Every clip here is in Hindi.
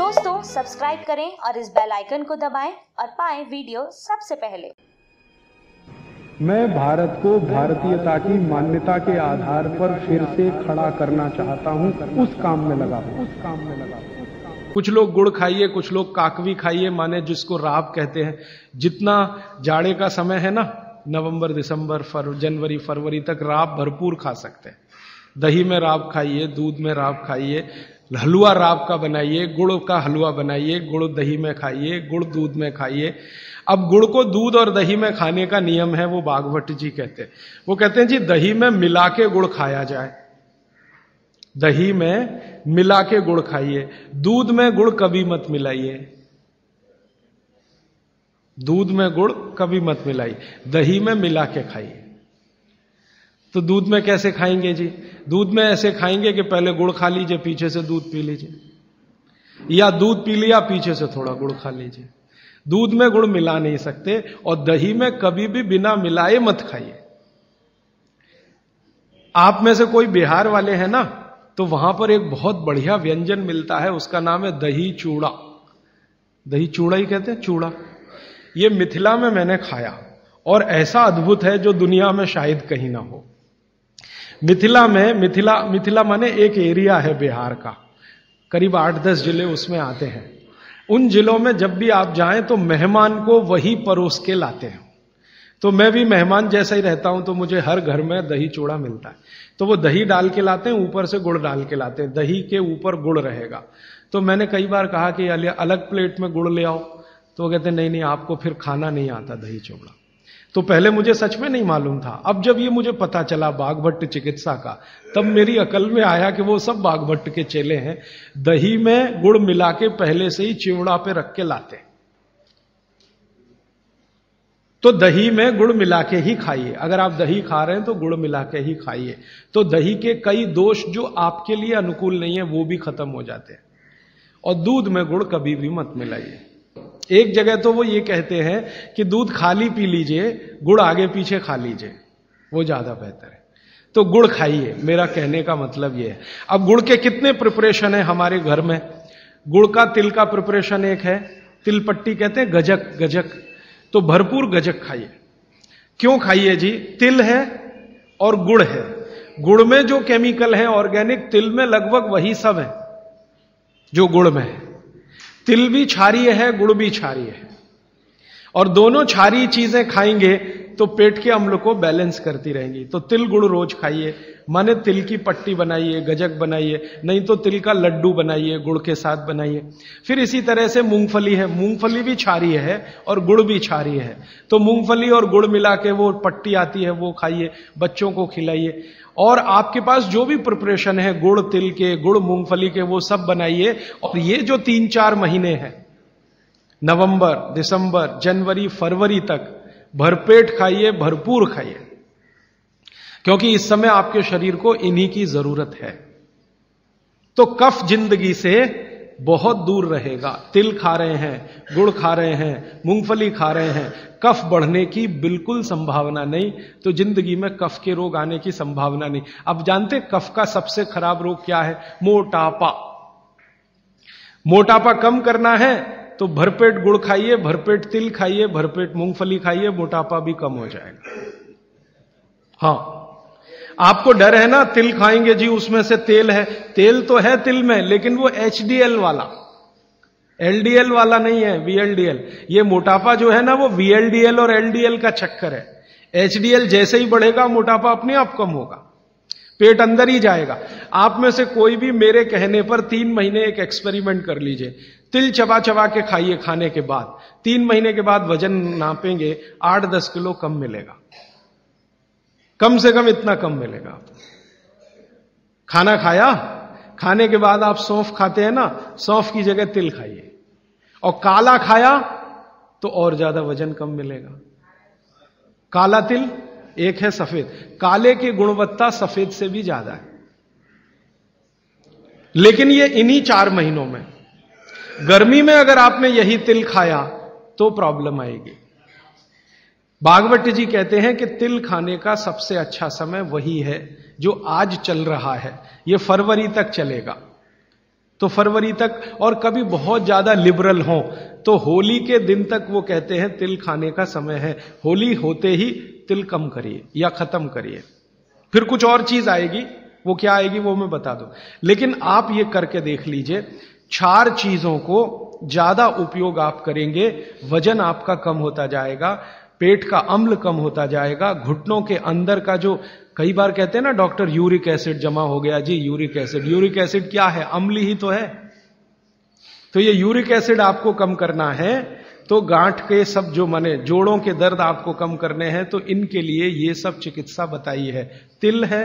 दोस्तों सब्सक्राइब करें और इस बेल आइकन को दबाएं और पाएं वीडियो सबसे पहले। मैं भारत को भारतीयता की मान्यता के आधार पर फिर से खड़ा करना चाहता हूं, उस काम में लगा हूं। कुछ लोग गुड़ खाइए, कुछ लोग काकवी खाइए, माने जिसको राब कहते हैं। जितना जाड़े का समय है ना, नवंबर दिसंबर जनवरी फरवरी तक राब भरपूर खा सकते हैं। दही में राब खाइए, दूध में राब खाइए, हलवा राब का बनाइए, गुड़ का हलवा बनाइए, गुड़ दही में खाइए, गुड़ दूध में खाइए। अब गुड़ को दूध और दही में खाने का नियम है, वो भागवत जी कहते हैं। वो कहते हैं जी दही में मिला के गुड़ खाया जाए, दही में मिला के गुड़ खाइए, दूध में गुड़ कभी मत मिलाइए, दूध में गुड़ कभी मत मिलाइए, दही में मिला के खाइए। तो दूध में कैसे खाएंगे जी? दूध में ऐसे खाएंगे कि पहले गुड़ खा लीजिए, पीछे से दूध पी लीजिए, या दूध पी लिया पीछे से थोड़ा गुड़ खा लीजिए। दूध में गुड़ मिला नहीं सकते, और दही में कभी भी बिना मिलाए मत खाइए। आप में से कोई बिहार वाले हैं ना, तो वहां पर एक बहुत बढ़िया व्यंजन मिलता है, उसका नाम है दही चूड़ा। दही चूड़ा ही कहते हैं, चूड़ा। ये मिथिला में मैंने खाया और ऐसा अद्भुत है जो दुनिया में शायद कहीं ना हो। मिथिला में, मिथिला माने एक एरिया है बिहार का, करीब 8-10 जिले उसमें आते हैं। उन जिलों में जब भी आप जाएं तो मेहमान को वही परोस के लाते हैं। तो मैं भी मेहमान जैसा ही रहता हूं, तो मुझे हर घर में दही चूड़ा मिलता है। तो वो दही डाल के लाते हैं, ऊपर से गुड़ डाल के लाते हैं, दही के ऊपर गुड़ रहेगा। तो मैंने कई बार कहा कि अलग प्लेट में गुड़ ले आओ, तो वो कहते नहीं, आपको फिर खाना नहीं आता दही चूड़ा। तो पहले मुझे सच में नहीं मालूम था। अब जब ये मुझे पता चला बाघभट्ट चिकित्सा का, तब मेरी अकल में आया कि वो सब बाघभट्ट के चेले हैं। दही में गुड़ मिला के पहले से ही चिवड़ा पे रख के लाते। तो दही में गुड़ मिला के ही खाइए। अगर आप दही खा रहे हैं तो गुड़ मिला के ही खाइए। तो दही के कई दोष जो आपके लिए अनुकूल नहीं है वो भी खत्म हो जाते हैं। और दूध में गुड़ कभी भी मत मिलाइए। एक जगह तो वो ये कहते हैं कि दूध खाली पी लीजिए, गुड़ आगे पीछे खा लीजिए, वो ज्यादा बेहतर है। तो गुड़ खाइए, मेरा कहने का मतलब ये है। अब गुड़ के कितने प्रिपरेशन है हमारे घर में? गुड़ का तिल का प्रिपरेशन एक है, तिल पट्टी कहते हैं, गजक। तो भरपूर गजक खाइए। क्यों खाइए जी? तिल है और गुड़ है। गुड़ में जो केमिकल है ऑर्गेनिक, तिल में लगभग वही सब है जो गुड़ में है। तिल भी क्षारीय है, गुड़ भी क्षारीय है, और दोनों क्षारीय चीजें खाएंगे तो पेट के अम्ल को बैलेंस करती रहेंगी। तो तिल गुड़ रोज खाइए, माने तिल की पट्टी बनाइए, गजक बनाइए, नहीं तो तिल का लड्डू बनाइए, गुड़ के साथ बनाइए। फिर इसी तरह से मूंगफली है, मूंगफली भी क्षारीय है और गुड़ भी क्षारीय है। तो मूंगफली और गुड़ मिला के वो पट्टी आती है, वो खाइए, बच्चों को खिलाइए। और आपके पास जो भी प्रिपरेशन है गुड़ तिल के, गुड़ मूंगफली के, वो सब बनाइए। और ये जो 3-4 महीने हैं, नवंबर दिसंबर जनवरी फरवरी तक, भरपेट खाइए, भरपूर खाइए, क्योंकि इस समय आपके शरीर को इन्हीं की जरूरत है। तो कफ जिंदगी से बहुत दूर रहेगा। तिल खा रहे हैं, गुड़ खा रहे हैं, मूंगफली खा रहे हैं, कफ बढ़ने की बिल्कुल संभावना नहीं। तो जिंदगी में कफ के रोग आने की संभावना नहीं। अब जानते कफ का सबसे खराब रोग क्या है? मोटापा। मोटापा कम करना है तो भरपेट गुड़ खाइए, भरपेट तिल खाइए, भरपेट मूंगफली खाइए, मोटापा भी कम हो जाएगा। हाँ, आपको डर है ना, तिल खाएंगे जी उसमें से तेल है। तेल तो है तिल में, लेकिन वो HDL वाला, LDL वाला नहीं है, VLDL। ये मोटापा जो है ना, वो VLDL और LDL का चक्कर है। HDL जैसे ही बढ़ेगा, मोटापा अपने आप कम होगा, पेट अंदर ही जाएगा। आप में से कोई भी मेरे कहने पर 3 महीने एक एक्सपेरिमेंट कर लीजिए। तिल चबा चबा के खाइए, खाने के बाद 3 महीने के बाद वजन नापेंगे, 8-10 किलो कम मिलेगा, कम से कम इतना कम मिलेगा। खाना खाया, खाने के बाद आप सौंफ खाते हैं ना, सौंफ की जगह तिल खाइए। और काला खाया तो और ज्यादा वजन कम मिलेगा। काला तिल एक है, सफेद। काले की गुणवत्ता सफेद से भी ज्यादा है, लेकिन ये इन्हीं 4 महीनों में। गर्मी में अगर आपने यही तिल खाया तो प्रॉब्लम आएगी। भागवत जी कहते हैं कि तिल खाने का सबसे अच्छा समय वही है जो आज चल रहा है, ये फरवरी तक चलेगा। तो फरवरी तक, और कभी बहुत ज्यादा लिबरल हों तो होली के दिन तक वो कहते हैं तिल खाने का समय है, होली होते ही तिल कम करिए या खत्म करिए। फिर कुछ और चीज आएगी, वो क्या आएगी वो मैं बता दूं, लेकिन आप ये करके देख लीजिए। 4 चीजों को ज्यादा उपयोग आप करेंगे, वजन आपका कम होता जाएगा, पेट का अम्ल कम होता जाएगा, घुटनों के अंदर का जो कई बार कहते हैं ना डॉक्टर यूरिक एसिड जमा हो गया जी, यूरिक एसिड क्या है, अम्ल ही तो है। तो ये यूरिक एसिड आपको कम करना है, तो गांठ के सब जो माने जोड़ों के दर्द आपको कम करने हैं, तो इनके लिए ये सब चिकित्सा बताई है। तिल है,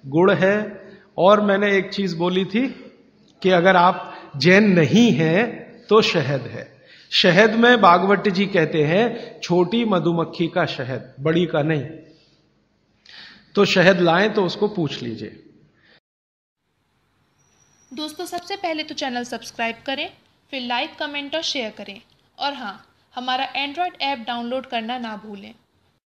गुड़ है, और मैंने एक चीज बोली थी कि अगर आप जैन नहीं हैं तो शहद है। शहद में भागवत जी कहते हैं छोटी मधुमक्खी का शहद, बड़ी का नहीं। तो शहद लाएं तो उसको पूछ लीजिए। दोस्तों सबसे पहले तो चैनल सब्सक्राइब करें, फिर लाइक, कमेंट और शेयर करें, और हाँ, हमारा एंड्रॉयड ऐप डाउनलोड करना ना भूलें।